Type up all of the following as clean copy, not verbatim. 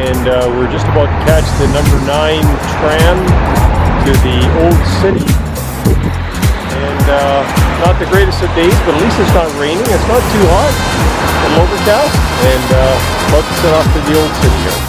and we're just about to catch the number 9 tram to the old city. And not the greatest of days, but at least it's not raining. It's not too hot, a little overcast, and about to set off to the old city here.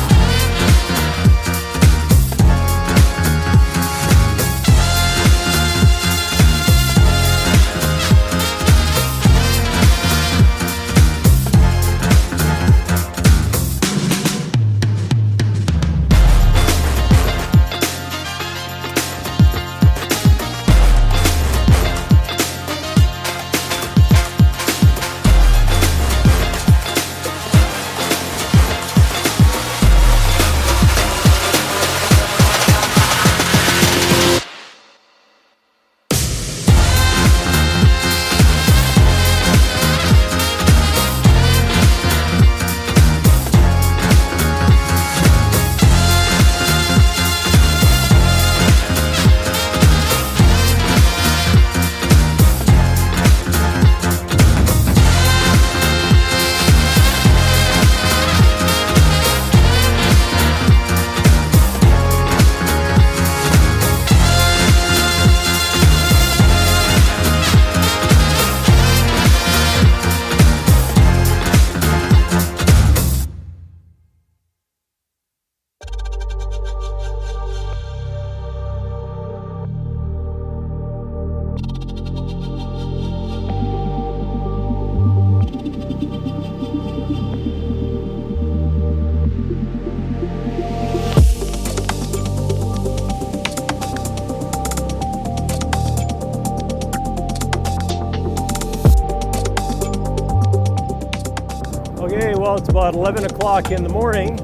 Okay, well, it's about 11 o'clock in the morning,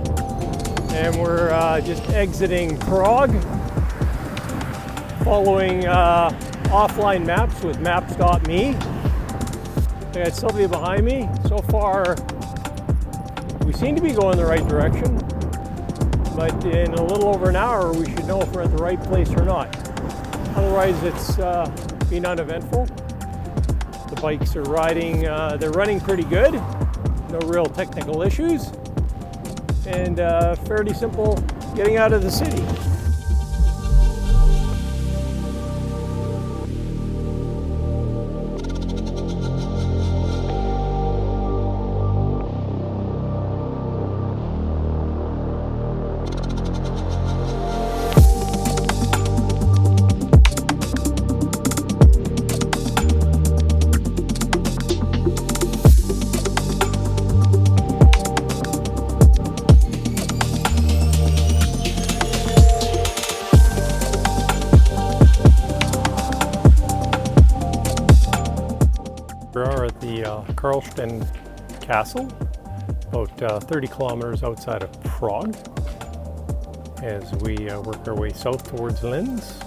and we're just exiting Prague, following offline maps with maps.me. I got Sylvia behind me. So far, we seem to be going the right direction, but in a little over an hour, we should know if we're at the right place or not. Otherwise, it's been uneventful. The bikes are riding, they're running pretty good. No real technical issues, and fairly simple getting out of the city. We are at the Karlsten Castle, about 30 kilometers outside of Prague, as we work our way south towards Linz.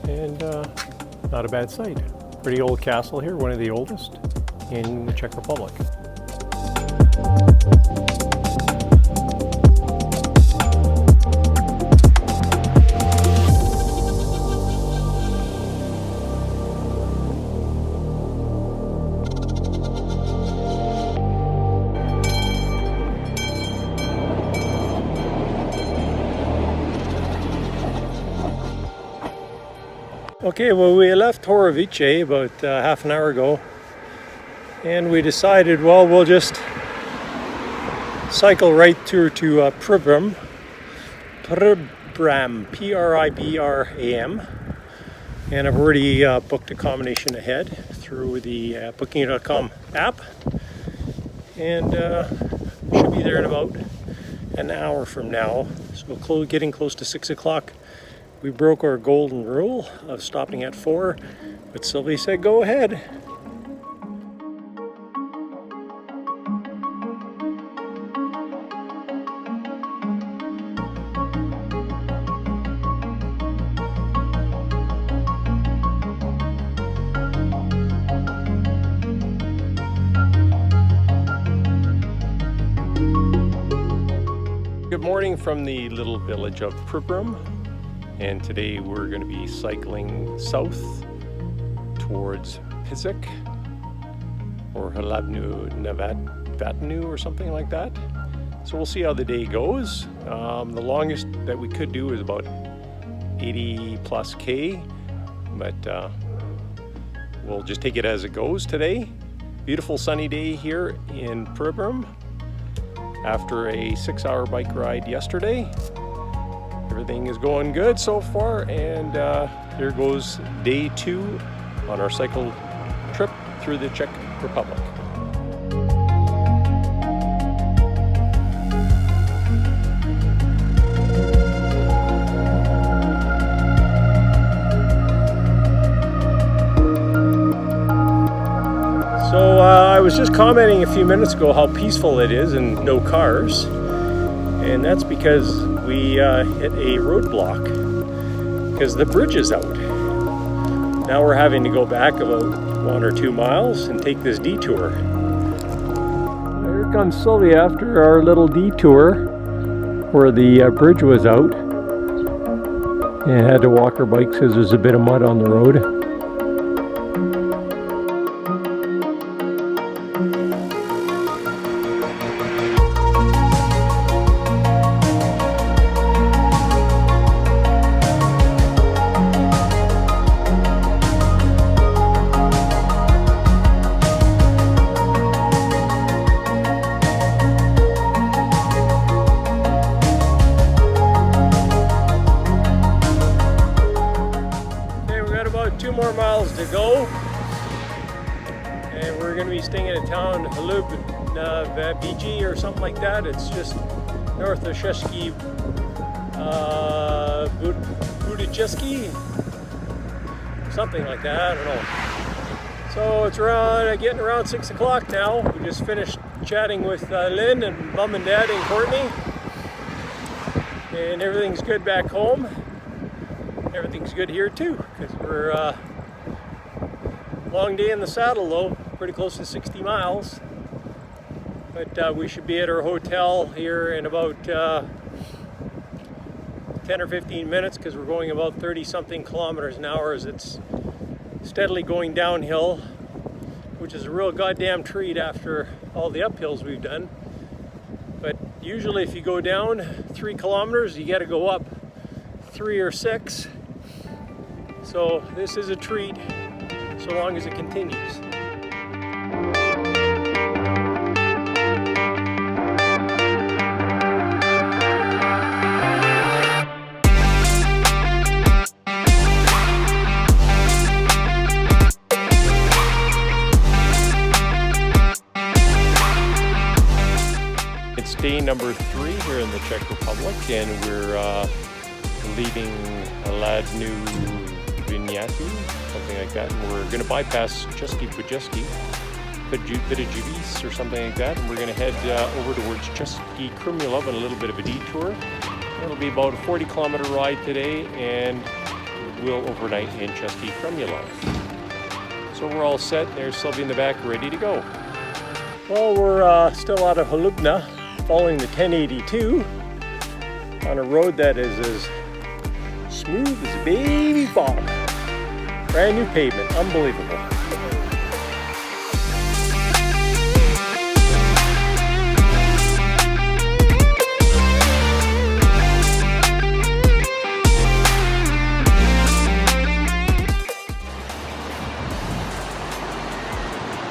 And not a bad site. Pretty old castle here, one of the oldest in the Czech Republic. Okay, well, we left Horovice about half an hour ago, and we decided, well, we'll just cycle right through to Pribram, P-R-I-B-R-A-M, and I've already booked a combination ahead through the Booking.com app, and should be there in about an hour from now. So getting close to 6 o'clock. We broke our golden rule of stopping at 4, but Sylvie said go ahead. Good morning from the little village of Pribram. And today we're going to be cycling south towards Pizik or Hlavnu Nevatnu or something like that. So we'll see how the day goes. The longest that we could do is about 80 plus K, but we'll just take it as it goes today. Beautiful sunny day here in Prague after a 6-hour bike ride yesterday. Everything is going good so far, and here goes day 2 on our cycle trip through the Czech Republic. So I was just commenting a few minutes ago how peaceful it is and no cars, and that's because we hit a roadblock because the bridge is out. Now we're having to go back about 1 or 2 miles and take this detour. Here comes Sylvia after our little detour where the bridge was out, and had to walk her bike because there's a bit of mud on the road. More miles to go, and we're going to be staying in a town, Alpa or something like that. It's just north of Czech Republic, something like that. I don't know. So it's around getting around 6 o'clock now. We just finished chatting with Lynn and Mom and Dad and Courtney, and everything's good back home. Everything's good here too, because we're long day in the saddle though, pretty close to 60 miles. But we should be at our hotel here in about 10 or 15 minutes, because we're going about 30 something kilometers an hour as it's steadily going downhill, which is a real goddamn treat after all the uphills we've done. But usually if you go down 3 kilometers, you got to go up 3 or 6. So this is a treat so long as it continues. It's day number 3 here in the Czech Republic, and we're leaving Venice, something like that, and we're going to bypass Czech Republic, or something like that, and we're going to head over towards Czech Republic on a little bit of a detour. It'll be about a 40-kilometer ride today, and we'll overnight in Czech Republic. So we're all set. There's Sylvia in the back, ready to go. Well, we're still out of Halubna, following the 1082 on a road that is as smooth as a baby bog. Brand new pavement, unbelievable.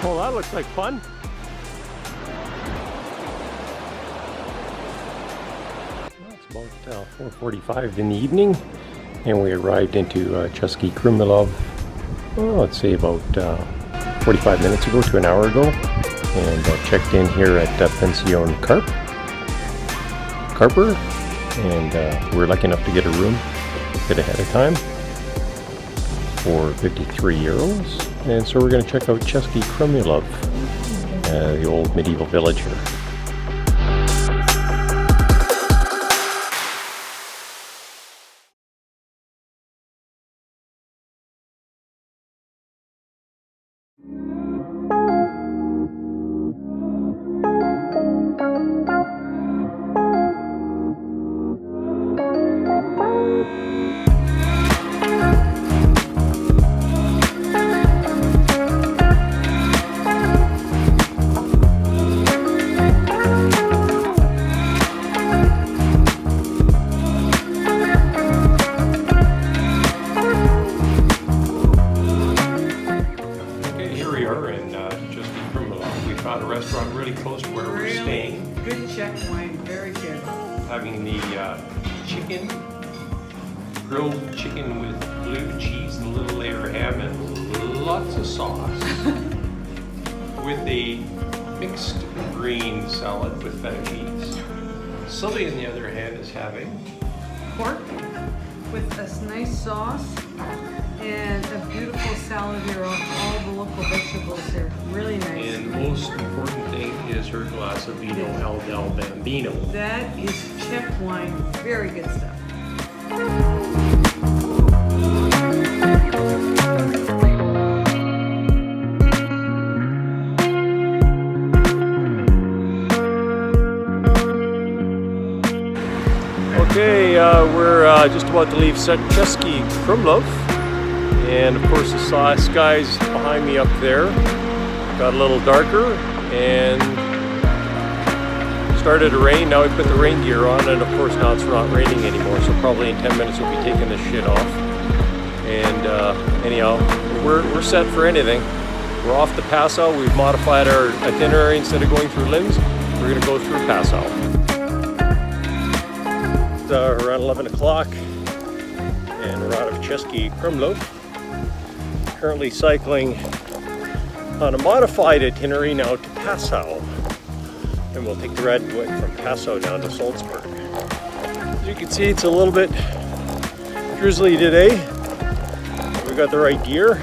Well, that looks like fun. It's about 4:45 in the evening, and we arrived into Czech Republic, let's say about 45 minutes ago to an hour ago, and checked in here at Pension Carper, and we're lucky enough to get a room a bit ahead of time for 53 euros. And so we're going to check out Czech Republic, the old medieval village here. just in Krumlov. We found a restaurant really close to where we're staying. Good Czech wine, very good. Having the chicken, grilled chicken with blue cheese and a little layer of ham and lots of sauce. With a mixed green salad with feta cheese. Sylvia, on the other hand, is having Pork with a nice sauce and a beautiful salad here of all the local vegetables here. Really nice. And the most important thing is her glass of vino al del Bambino. That is Czech wine. Very good stuff. Okay, we're just about to leave Czech Krumlov, and of course the sky's behind me up there. Got a little darker and started to rain. Now we put the rain gear on, and of course now it's not raining anymore, so probably in 10 minutes we'll be taking this shit off. And anyhow, we're set for anything. We're off to Passau. We've modified our itinerary. Instead of going through Linz, we're going to go through Passau. Around 11 o'clock, and we're out of Czech Krumlov. Currently cycling on a modified itinerary now to Passau, and we'll take the Radweg from Passau down to Salzburg. As you can see, it's a little bit drizzly today. We got the right gear,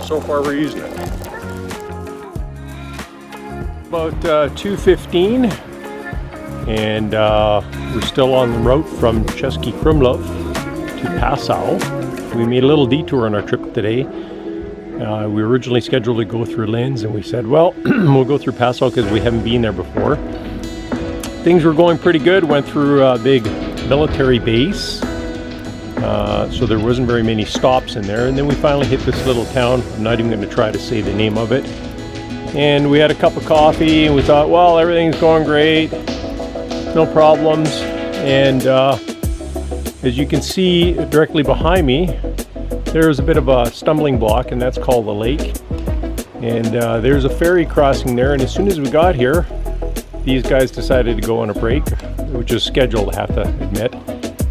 so far we're using it. About 2:15. And we're still on the route from Czech Krumlov to Passau. We made a little detour on our trip today. We were originally scheduled to go through Linz, and we said, well, we'll go through Passau because we haven't been there before. Things were going pretty good. Went through a big military base, so there wasn't very many stops in there. And then we finally hit this little town. I'm not even going to try to say the name of it. And we had a cup of coffee, and we thought, well, everything's going great. No problems. And as you can see directly behind me, there's a bit of a stumbling block, and that's called the lake. And there's a ferry crossing there, and as soon as we got here, these guys decided to go on a break, which is scheduled, I have to admit.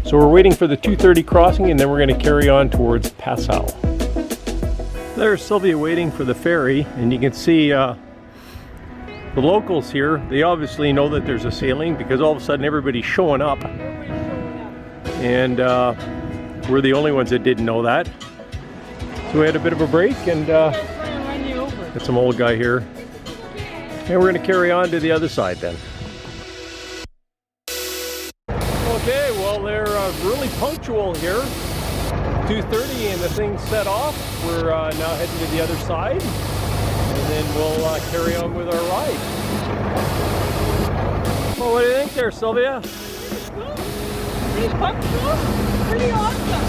So we're waiting for the 2:30 crossing, and then we're going to carry on towards Passau. There's Sylvia waiting for the ferry, and you can see the locals here, they obviously know that there's a sailing because all of a sudden everybody's showing up. And we're the only ones that didn't know that. So we had a bit of a break, and got some old guy here. And we're going to carry on to the other side then. Okay, well they're really punctual here. 2:30 and the thing's set off. We're now heading to the other side. And then we'll carry on with our ride. Well, what do you think there, Sylvia? Pretty punctual, pretty awesome.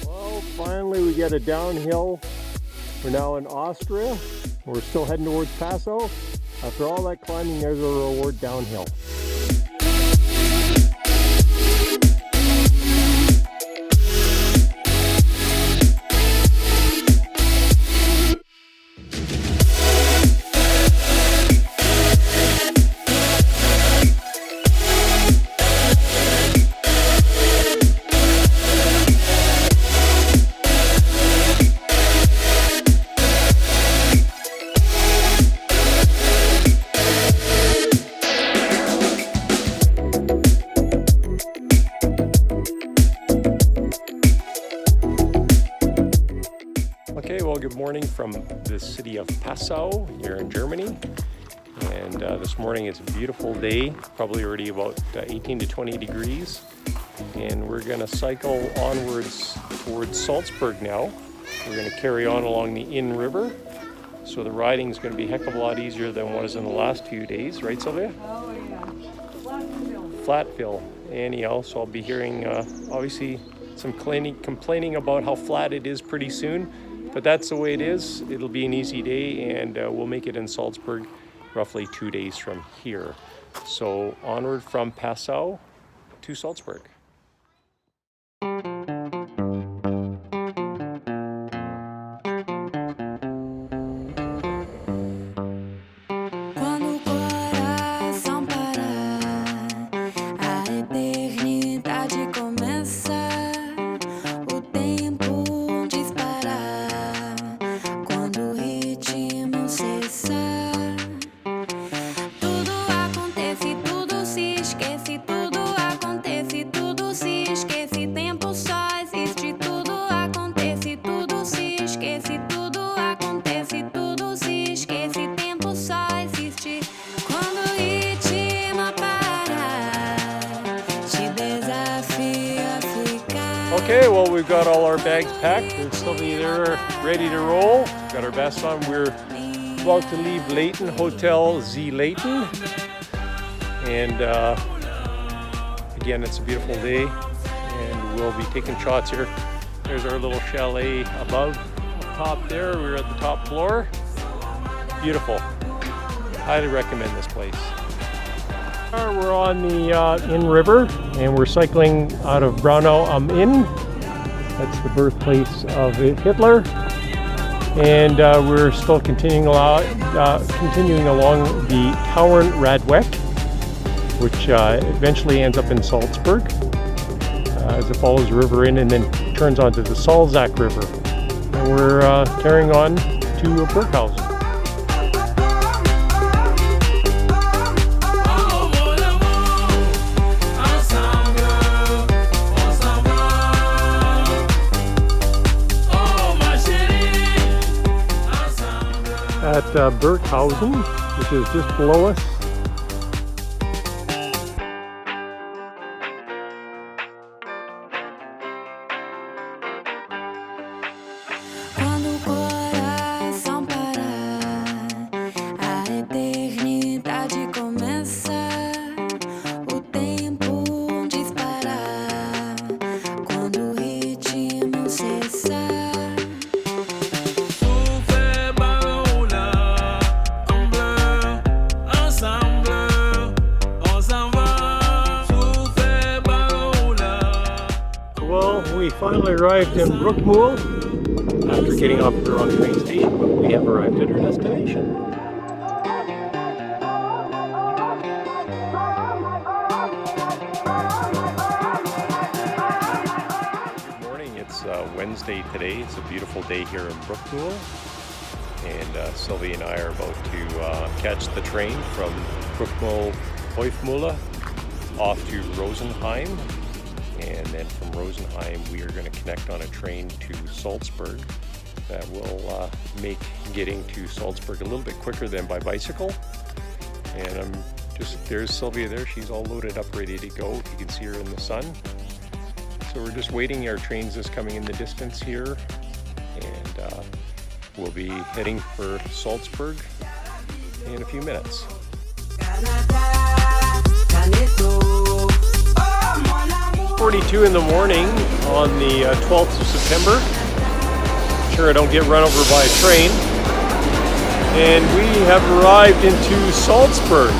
Well, finally we get a downhill. We're now in Austria. We're still heading towards Passau. After all that climbing, there's a reward downhill. Okay, well, good morning from the city of Passau here in Germany. And this morning it's a beautiful day, probably already about 18 to 20 degrees. And we're going to cycle onwards towards Salzburg now. We're going to carry on along the Inn River. So the riding is going to be a heck of a lot easier than what was in the last few days, right, Sylvia? Oh yeah, Flatville. Flatville. Anyhow, so I'll be hearing obviously some complaining about how flat it is pretty soon. But that's the way it is. It'll be an easy day, and we'll make it in Salzburg roughly 2 days from here. So onward from Passau to Salzburg. Okay, well, we've got all our bags packed. There's Sylvie there ready to roll. Got our vests on. We're about to leave Leighton, Hotel Z Leighton. And again, it's a beautiful day. And we'll be taking shots here. There's our little chalet above. Up top there, we're at the top floor. Beautiful. Highly recommend this place. We're on the Inn River, and we're cycling out of Braunau am Inn. That's the birthplace of Hitler. And we're still continuing along the Tauern Radweg, which eventually ends up in Salzburg as it follows the river in and then turns onto the Salzach River. And we're carrying on to Burghausen. At Burghausen, which is just below us. We finally arrived in Brookmühl after getting off the wrong train station, but we have arrived at our destination. Good morning, it's Wednesday today. It's a beautiful day here in Brookmühl, and Sylvie and I are about to catch the train from Brookmühl-Heufmühle off to Rosenheim. And then from Rosenheim, we are going to connect on a train to Salzburg that will make getting to Salzburg a little bit quicker than by bicycle. And there's Sylvia there. She's all loaded up, ready to go. You can see her in the sun. So we're just waiting. Our train's just coming in the distance here. And we'll be heading for Salzburg in a few minutes. 42 in the morning on the 12th of September. Sure I don't get run over by a train. And we have arrived into Salzburg.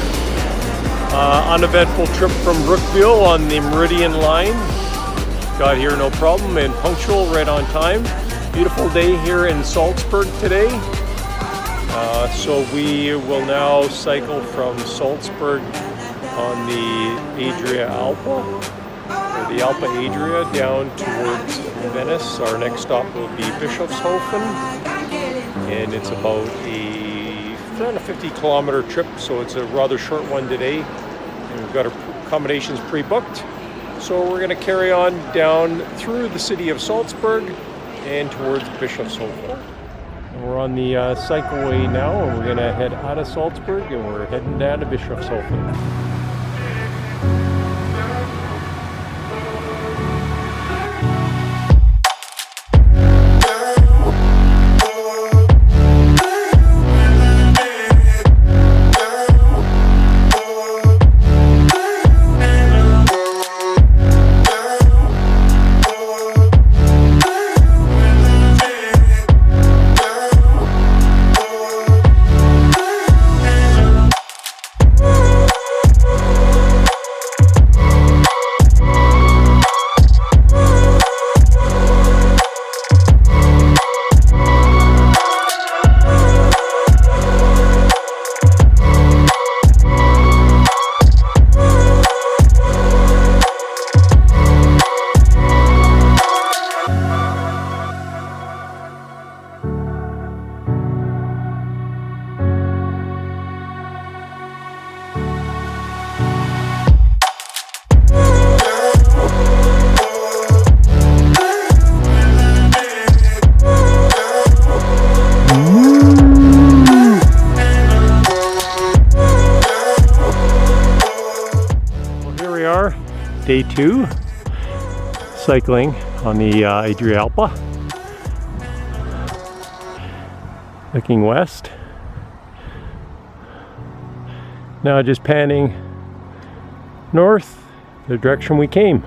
Uneventful trip from Brookmühl on the Meridian line. Got here no problem and punctual, right on time. Beautiful day here in Salzburg today. So we will now cycle from Salzburg on the Adria Alpa. The Alpa Adria down towards Venice. Our next stop will be Bischofshofen, and it's about a 350-kilometer trip, so it's a rather short one today. And we've got our accommodations pre-booked, so we're going to carry on down through the city of Salzburg and towards Bischofshofen. And we're on the cycleway now, and we're going to head out of Salzburg, and we're heading down to Bischofshofen. Day 2, cycling on the Adria Alpa. Looking west. Now just panning north, the direction we came.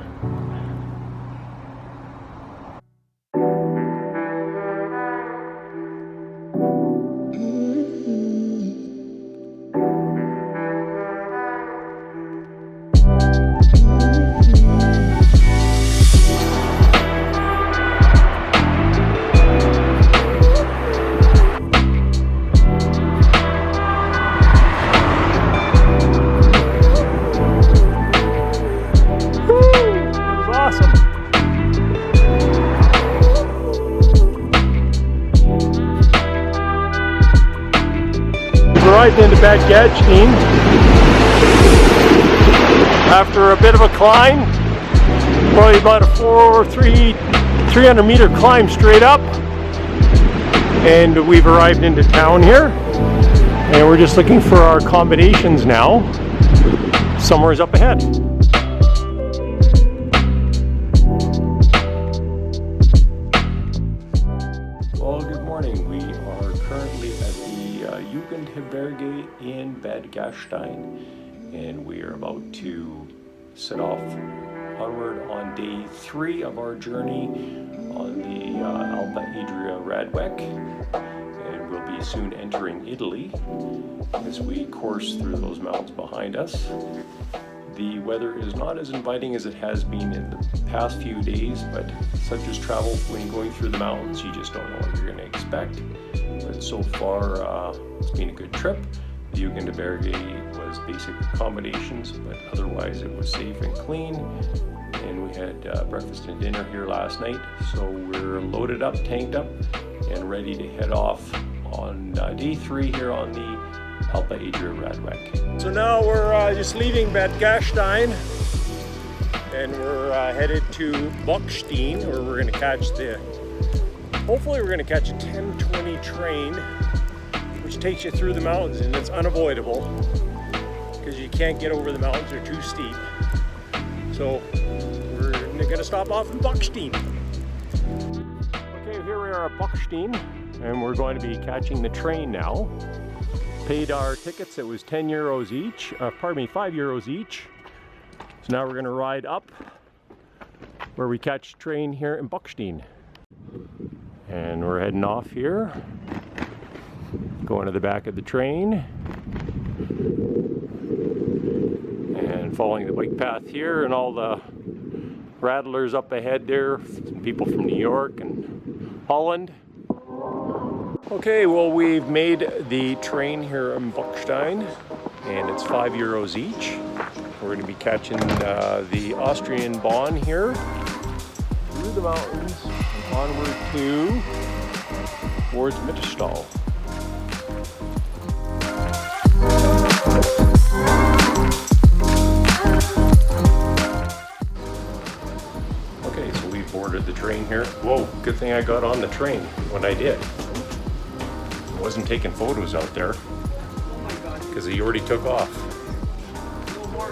Arrived into Bad Gadsden after a bit of a climb, probably about a 300 meter climb straight up, and we've arrived into town here, and we're just looking for our accommodations now. Somewhere's up ahead. Well, good morning. We are currently at the Jugendherberge in Bad Gastein, and we are about to set off onward on day 3 of our journey on the Alpa Adria Radweg, and we'll be soon entering Italy as we course through those mountains behind us. The weather is not as inviting as it has been in the past few days, but such as travel when going through the mountains, you just don't know what you're going to expect. But so far, it's been a good trip. The Jugendherberge was basic accommodations, but otherwise it was safe and clean. And we had breakfast and dinner here last night, so we're loaded up, tanked up, and ready to head off on day 3 here on the Alpa Adria Radweg. So now we're just leaving Bad Gastein, and we're headed to Bockstein, where we're going to catch hopefully we're going to catch a 10:20 train, which takes you through the mountains, and it's unavoidable because you can't get over the mountains, they're too steep. So we're going to stop off in Bockstein. Okay, here we are at Bockstein, and we're going to be catching the train now. Paid our tickets, it was 10 euros each, 5 euros each. So now we're going to ride up where we catch train here in Bockstein. And we're heading off here, going to the back of the train, and following the bike path here, and all the rattlers up ahead there, some people from New York and Holland. Okay, well, we've made the train here in Bockstein, and it's 5 euros each. We're going to be catching the Austrian Bahn here through the mountains and onward towards Mittelstadt. Okay, so we boarded the train here. Whoa, good thing I got on the train when I did. I wasn't taking photos out there. Oh my God. Because he already took off. No more.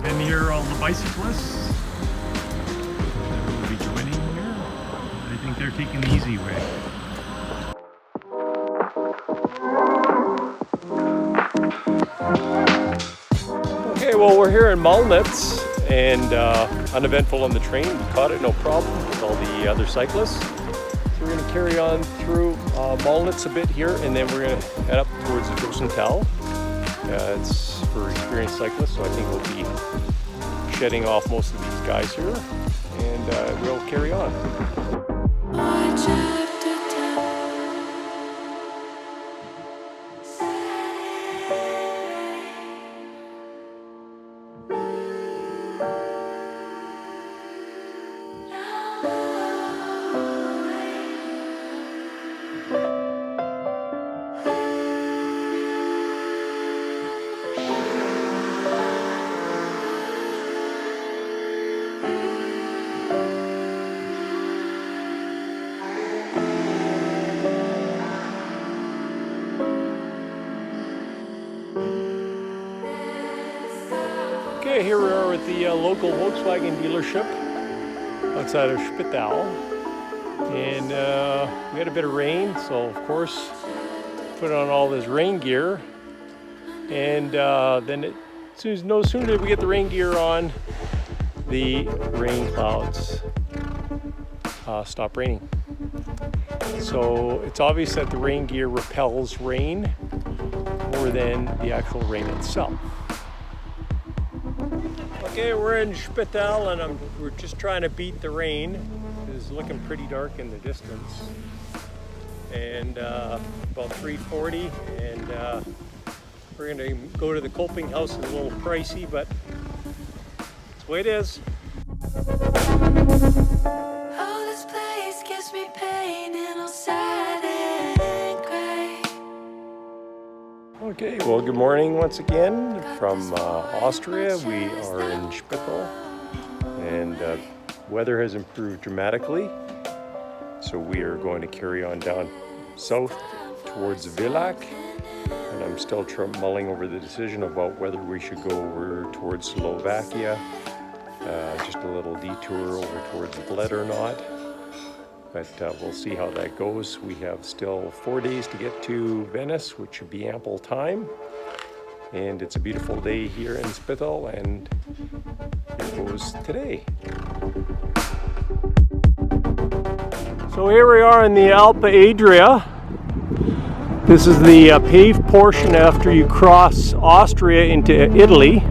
And here are all the bicyclists that will be joining here. I think they're taking the easy way. Okay, well, we're here in Malnitz, and uneventful on the train. We caught it, no problem, with all the other cyclists. So we're going to carry on through Malnitz a bit here, and then we're going to head up towards the Großental. It's for experienced cyclists, so I think we'll be shedding off most of these guys here, and we'll carry on. are with the local Volkswagen dealership outside of Spital. And we had a bit of rain, so of course put on all this rain gear. And then no sooner did we get the rain gear on, the rain clouds stopped raining. So it's obvious that the rain gear repels rain more than the actual rain itself. Okay, we're in Spital and we're just trying to beat the rain. It's looking pretty dark in the distance. And about 3:40, and we're gonna go to the coping house. It's a little pricey, but it's the way it is. Oh, this place gives me pain and all sad and gray. Okay, well, good morning once again from Austria. We are in Spital, and weather has improved dramatically. So we are going to carry on down south towards Villach. And I'm still mulling over the decision about whether we should go over towards Slovakia, just a little detour over towards Bled or not. But we'll see how that goes. We have still 4 days to get to Venice, which should be ample time. And it's a beautiful day here in Spital, and here goes today. So here we are in the Alpa Adria. This is the paved portion after you cross Austria into Italy.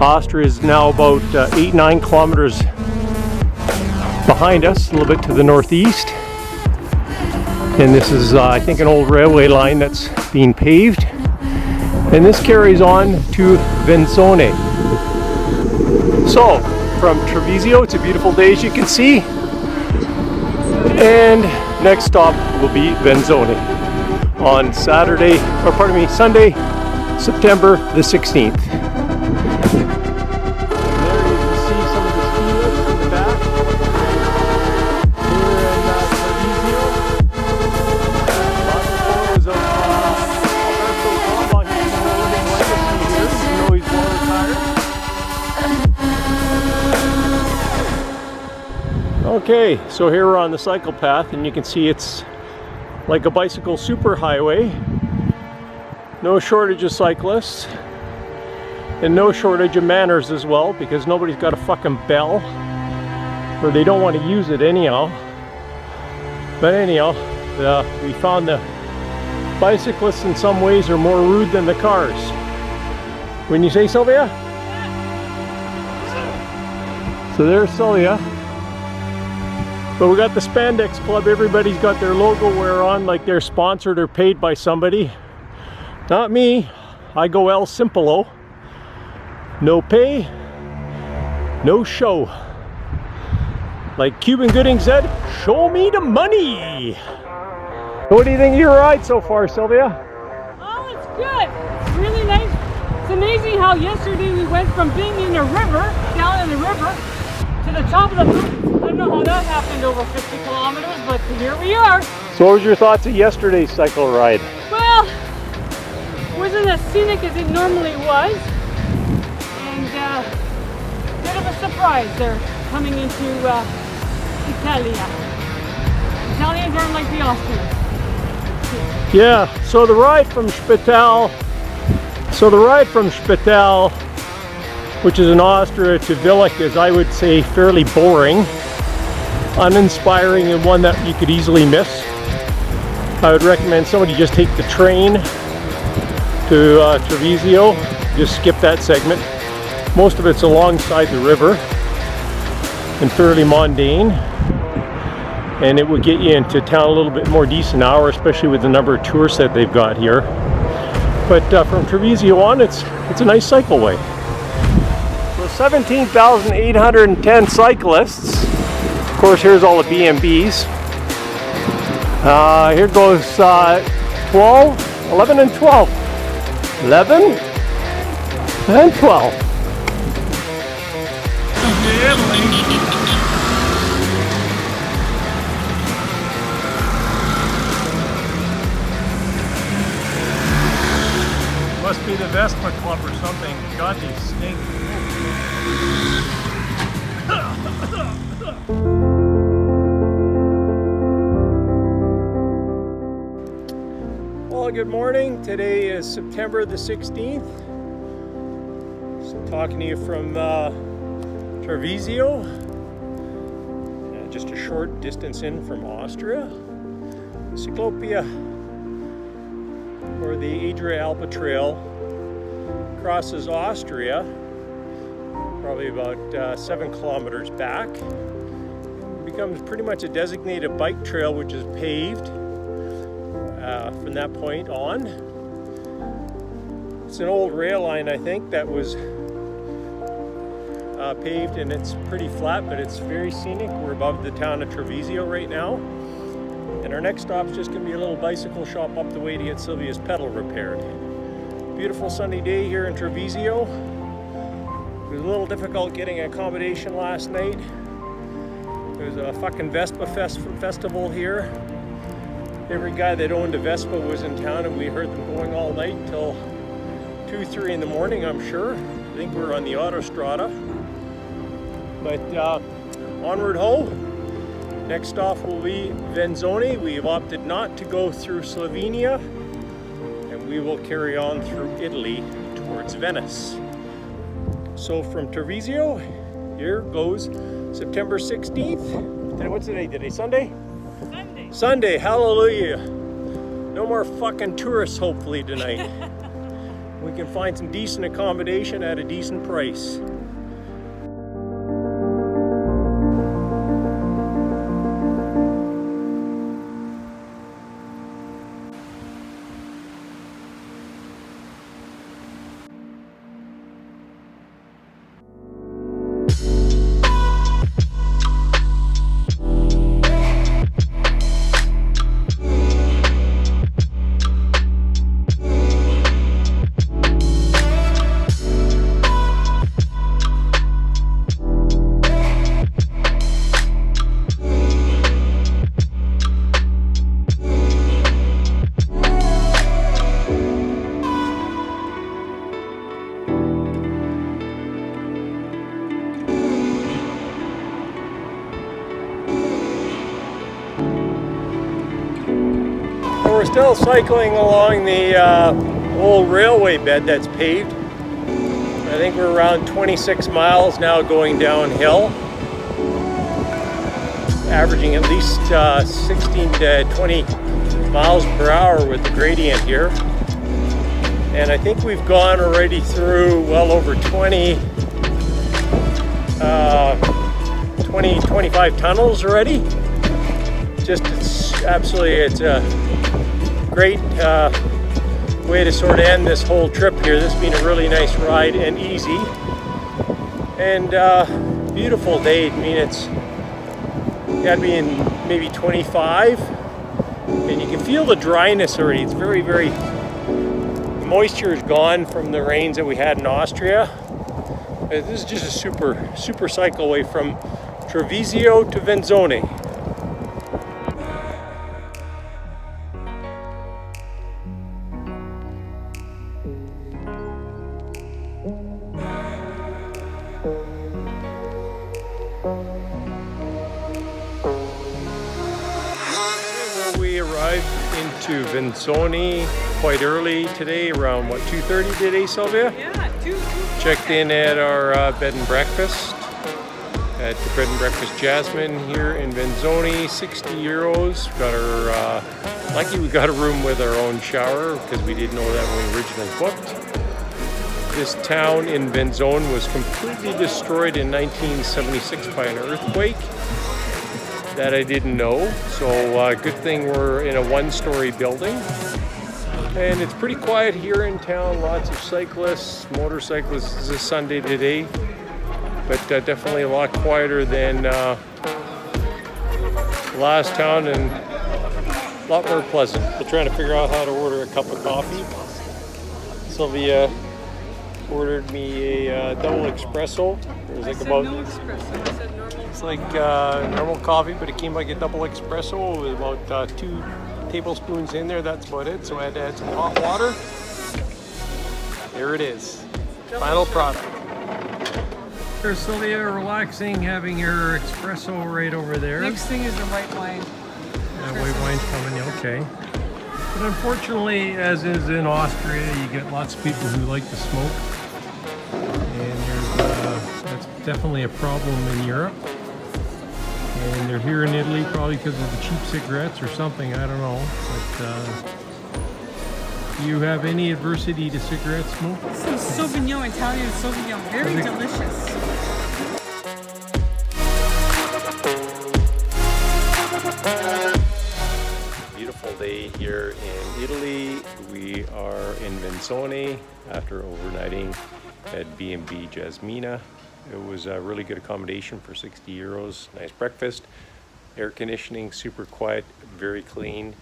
Austria is now about 8-9 kilometers behind us, a little bit to the northeast. And this is, I think, an old railway line that's being paved. And this carries on to Venzone. So, from Treviso, it's a beautiful day as you can see. And next stop will be Venzone on Sunday, September the 16th. Okay, so here we're on the cycle path, and you can see it's like a bicycle superhighway. No shortage of cyclists, and no shortage of manners as well, because nobody's got a fucking bell, or they don't want to use it anyhow. But anyhow, we found the bicyclists in some ways are more rude than the cars. Wouldn't you say, Sylvia? So there's Sylvia. But we got the Spandex Club. Everybody's got their logo wear on like they're sponsored or paid by somebody. Not me. I go El Simpolo. No pay, no show. Like Cuban Gooding said, show me the money. What do you think of your ride so far, Sylvia? Oh, it's good. It's really nice. It's amazing how yesterday we went from being in a river, down in the river, to the top of the mountain. I don't know how that happened over 50 kilometers, but here we are. So what was your thoughts of yesterday's cycle ride? Well, it wasn't as scenic as it normally was. And bit of a surprise. They're coming into Italia. Italians aren't like the Austrians. Yeah, so the ride from Spital, which is in Austria, to Villach is, I would say, fairly boring, uninspiring, and one that you could easily miss. I would recommend somebody just take the train to Treviso, just skip that segment. Most of it's alongside the river and fairly mundane, and it would get you into town a little bit more decent hour, especially with the number of tourists that they've got here. But from Treviso on, it's a nice cycleway. So 17,810 cyclists. Of course, here's all the B&Bs. Here goes 12, 11 and 12. 11 and 12. Must be the Vespa Club or something. God, these stink. good morning. Today is September the 16th. Just talking to you from Treviso, just a short distance in from Austria. Cyclopia, or the Adria Alpa Trail, crosses Austria, probably about 7 kilometers back. It becomes pretty much a designated bike trail, which is paved from that point on. It's an old rail line, I think, that was paved, and it's pretty flat, but it's very scenic. We're above the town of Treviso right now, and our next stop is just going to be a little bicycle shop up the way to get Sylvia's pedal repaired. Beautiful sunny day here in Treviso. It was a little difficult getting accommodation last night. There was a fucking Vespa festival here. Every guy that owned a Vespa was in town, and we heard them going all night till 2, 3 in the morning, I'm sure. I think we were on the autostrada. But onward ho. Next stop will be Venzone. We have opted not to go through Slovenia, and we will carry on through Italy towards Venice. So from Treviso, here goes September 16th. What's today? Today Sunday? Sunday, hallelujah. No more fucking tourists, hopefully, tonight. We can find some decent accommodation at a decent price. We're still cycling along the old railway bed that's paved. I think we're around 26 miles now going downhill, averaging at least 16 to 20 miles per hour with the gradient here. And I think we've gone already through well over 25 tunnels already. It's a great way to sort of end this whole trip here. This has been a really nice ride and easy, and beautiful day. I mean, it's got to be in maybe 25, and you can feel the dryness already. It's very, very, the moisture is gone from the rains that we had in Austria. This is just a super cycle away from Treviso to Venzone. We arrived into Venzone quite early today, around what, 2:30 today, Sylvia? Yeah, 2. Checked in at our bed and breakfast at the Bed and Breakfast Jasmine here in Venzone. 60 euros. Got our lucky we got a room with our own shower because we didn't know that when we originally booked. This town in Venzone was completely destroyed in 1976 by an earthquake. That I didn't know, so good thing we're in a 1-story building. And it's pretty quiet here in town, lots of cyclists, motorcyclists. This is a Sunday today, but definitely a lot quieter than last town, and a lot more pleasant. We're trying to figure out how to order a cup of coffee. Sylvia ordered me a double espresso. It was like about no espresso. I said normal. It's like normal coffee, but it came like a double espresso with about 2 tablespoons in there. That's about it. So I had to add some hot water. There it is. Final product. There's Sylvia relaxing, having her espresso right over there. Next thing is the white wine. White wine's coming, okay. But unfortunately, as is in Austria, you get lots of people who like to smoke. And that's definitely a problem in Europe. And they're here in Italy probably because of the cheap cigarettes or something, I don't know. But do you have any adversity to cigarette smoke? Some Sauvignon, Italian Sauvignon, very delicious. Beautiful day here in Italy. We are in Venzone after overnighting at B&B Jasmina. It was a really good accommodation for 60 euros. Nice breakfast, air conditioning, super quiet, very clean.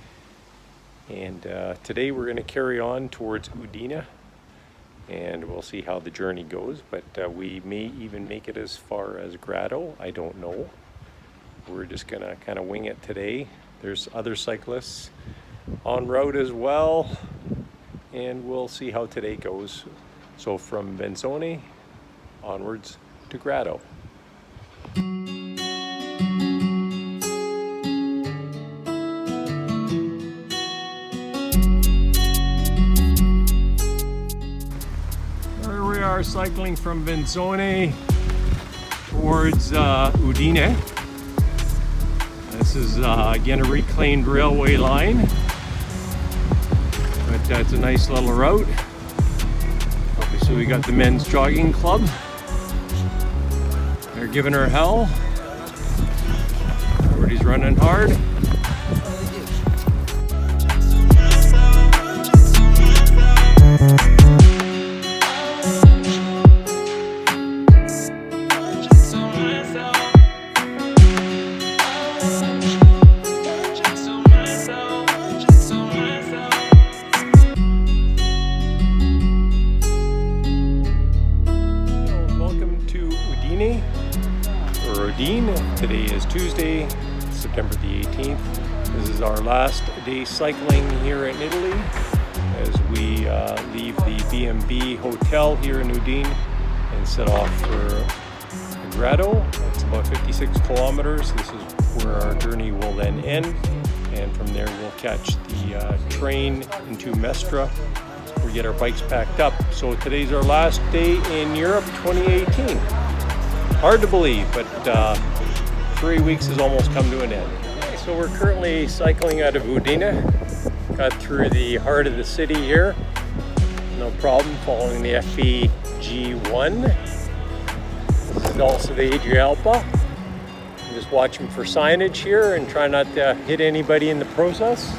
And today we're going to carry on towards Udine, and we'll see how the journey goes. But we may even make it as far as Grado. I don't know. We're just going to kind of wing it today. There's other cyclists en route as well, and we'll see how today goes. So from Venzone onwards to Grado. Here we are cycling from Venzone towards Udine. This is again a reclaimed railway line, but it's a nice little route. Obviously we got the men's jogging club. They're giving her hell. Everybody's running hard. Today is Tuesday, September the 18th. This is our last day cycling here in Italy as we leave the B&B hotel here in Udine and set off for Grado. It's about 56 kilometers. This is where our journey will then end, and from there we'll catch the train into Mestre. We get our bikes packed up. So today's our last day in Europe 2018. Hard to believe, but 3 weeks has almost come to an end. So we're currently cycling out of Udine. Got through the heart of the city here. No problem, following the FPG1. This is also the Adria Alpa. I'm just watching for signage here and try not to hit anybody in the process.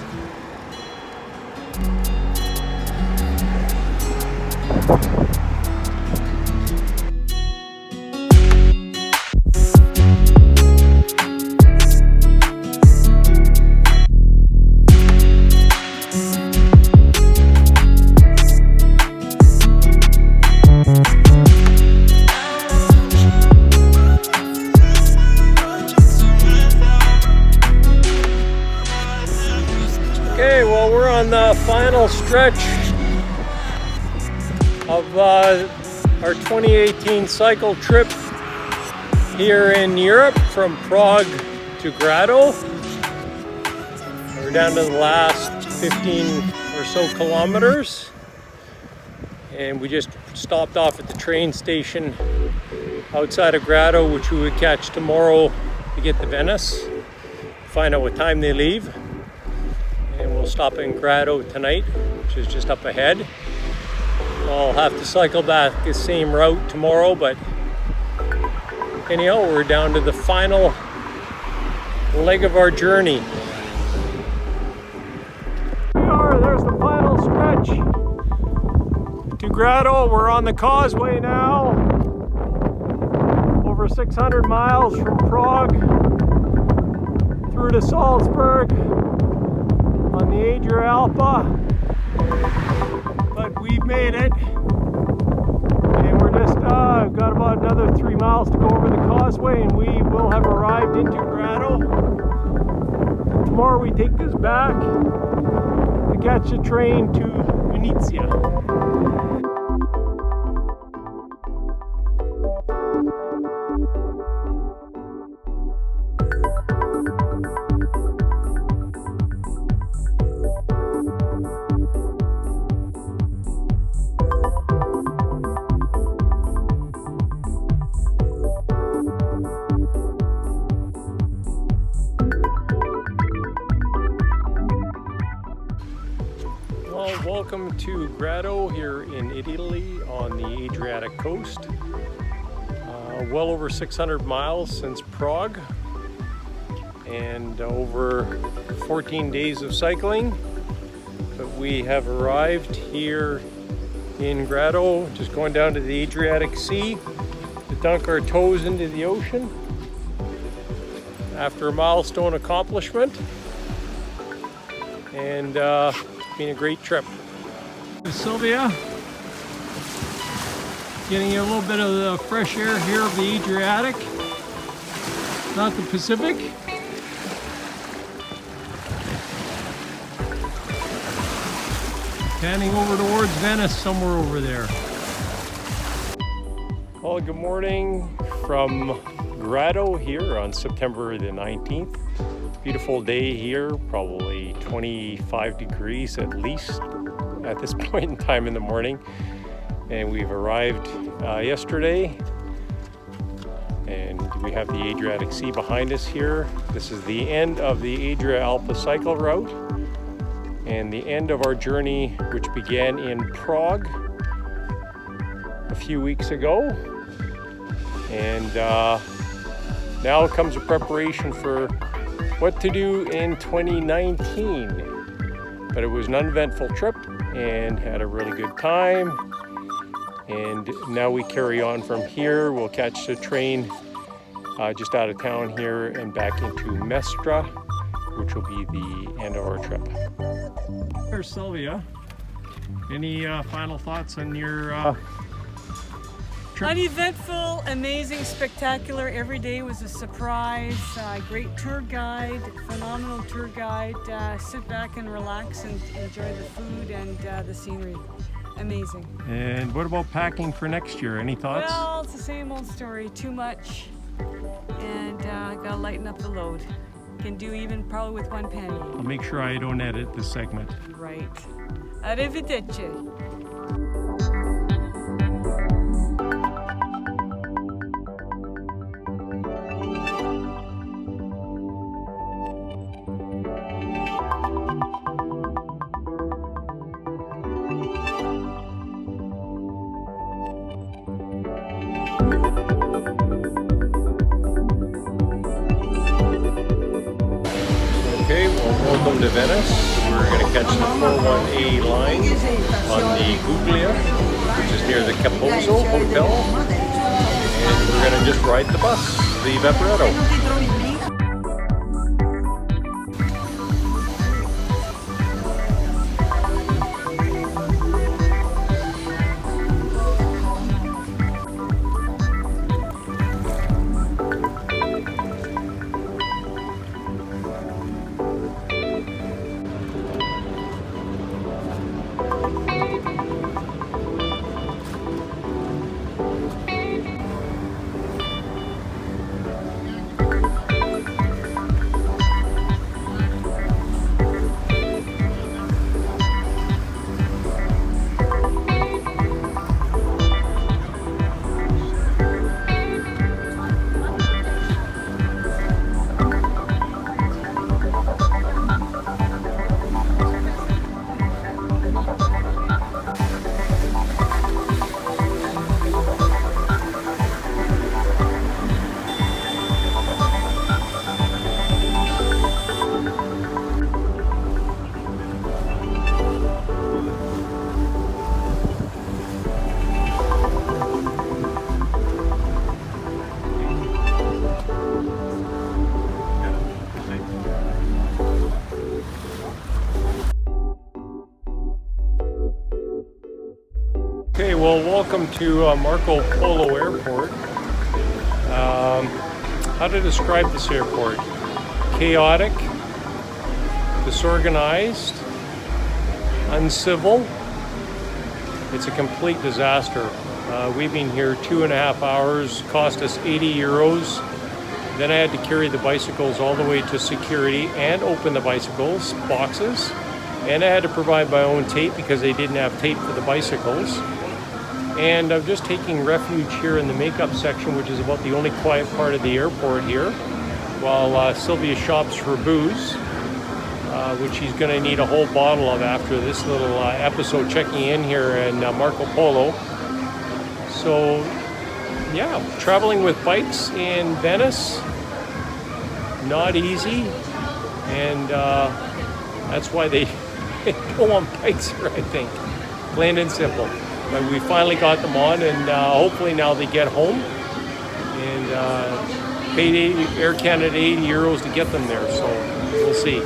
Okay, well, we're on the final stretch of our 2018 cycle trip here in Europe from Prague to Grado. We're down to the last 15 or so kilometers, and we just stopped off at the train station outside of Grado, which we would catch tomorrow to get to Venice, find out what time they leave. And we'll stop in Grado tonight, which is just up ahead. I'll have to cycle back the same route tomorrow, but anyhow, we're down to the final leg of our journey. There's the final stretch to Grado. We're on the causeway now, over 600 miles from Prague through to Salzburg on the Adria Alpa, but we've made it, and we're just got about another 3 miles to go over the causeway, and we will have arrived into Grado. Tomorrow we take this back to catch a train to Venezia. welcome to Grado here in Italy on the Adriatic coast. Well over 600 miles since Prague and over 14 days of cycling. But we have arrived here in Grado, just going down to the Adriatic Sea to dunk our toes into the ocean after a milestone accomplishment. And it's been a great trip. Sylvia, getting a little bit of the fresh air here of the Adriatic, not the Pacific. Panning over towards Venice, somewhere over there. Well, good morning from Grado here on September the 19th. Beautiful day here, probably 25 degrees at least at this point in time in the morning. And we've arrived yesterday, and we have the Adriatic Sea behind us here. This is the end of the Adria Alpa cycle route and the end of our journey, which began in Prague a few weeks ago. And now comes a preparation for what to do in 2019. But it was an uneventful trip and had a really good time. And now we carry on from here. We'll catch the train just out of town here and back into Mestra, which will be the end of our trip. There's Sylvia. Any final thoughts on your trip? Uneventful, amazing, spectacular. Every day was a surprise. Great tour guide, phenomenal tour guide. Sit back and relax and enjoy the food and the scenery. Amazing. And what about packing for next year? Any thoughts? Well, it's the same old story. Too much, and gotta lighten up the load. Can do even probably with one penny. I'll make sure I don't edit this segment. Right. Arrivederci. Okay, well, welcome to Venice. We're going to catch the 41A line on the Guglia, which is near the Capozzo Hotel. And we're going to just ride the bus, the Vaporetto. Okay, well, welcome to Marco Polo Airport. How to describe this airport? Chaotic, disorganized, uncivil. It's a complete disaster. We've been here 2.5 hours, cost us 80 euros. Then I had to carry the bicycles all the way to security and open the bicycles boxes. And I had to provide my own tape because they didn't have tape for the bicycles. And I'm just taking refuge here in the makeup section, which is about the only quiet part of the airport here, while Sylvia shops for booze. which he's going to need a whole bottle of after this little episode checking in here in Marco Polo. So yeah, traveling with bikes in Venice, not easy, and that's why they go on bikes here, I think, plain and simple. But we finally got them on, and hopefully now they get home, and paid Air Canada €80 to get them there, so we'll see.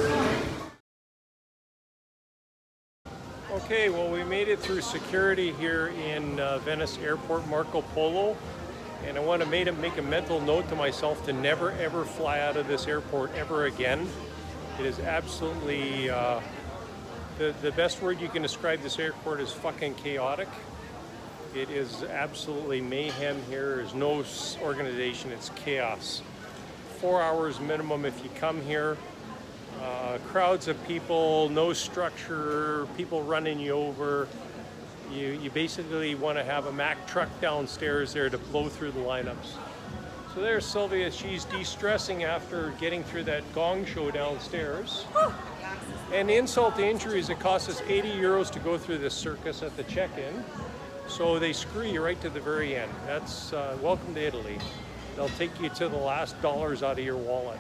Okay, well, we made it through security here in Venice Airport Marco Polo, and I want to make a mental note to myself to never ever fly out of this airport ever again. It is absolutely the best word you can describe this airport is fucking chaotic. It is absolutely mayhem here. There's no organization, it's chaos. 4 hours minimum if you come here. Crowds of people, no structure, people running you over. You basically want to have a Mack truck downstairs there to blow through the lineups. So there's Sylvia, she's de-stressing after getting through that gong show downstairs. And the insult to injury is it costs us €80 to go through this circus at the check-in. So they screw you right to the very end. That's welcome to Italy. They'll take you to the last dollars out of your wallet.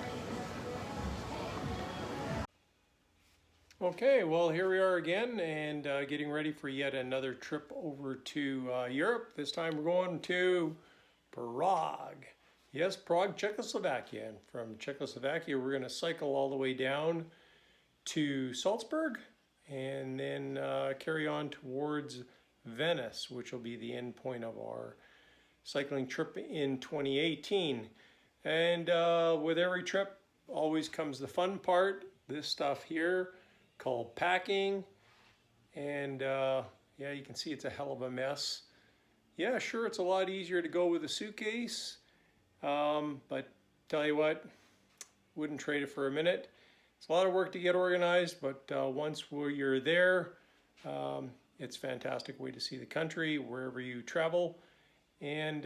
Okay, well, here we are again, and getting ready for yet another trip over to Europe. This time we're going to Prague. Yes, Prague, Czechoslovakia. And from Czechoslovakia, we're going to cycle all the way down to Salzburg, and then carry on towards Venice, which will be the end point of our cycling trip in 2018. And with every trip always comes the fun part, this stuff here, called packing, and yeah, you can see it's a hell of a mess. Yeah, sure, it's a lot easier to go with a suitcase, but tell you what, wouldn't trade it for a minute. It's a lot of work to get organized, but once you're there, it's a fantastic way to see the country wherever you travel, and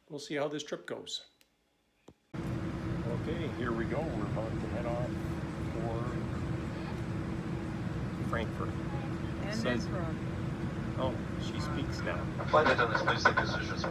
we'll see how this trip goes. Okay, here we go. We're about to head off for Frankfurt. And then Prague. Oh, she speaks now. Flight attendants, please take positions.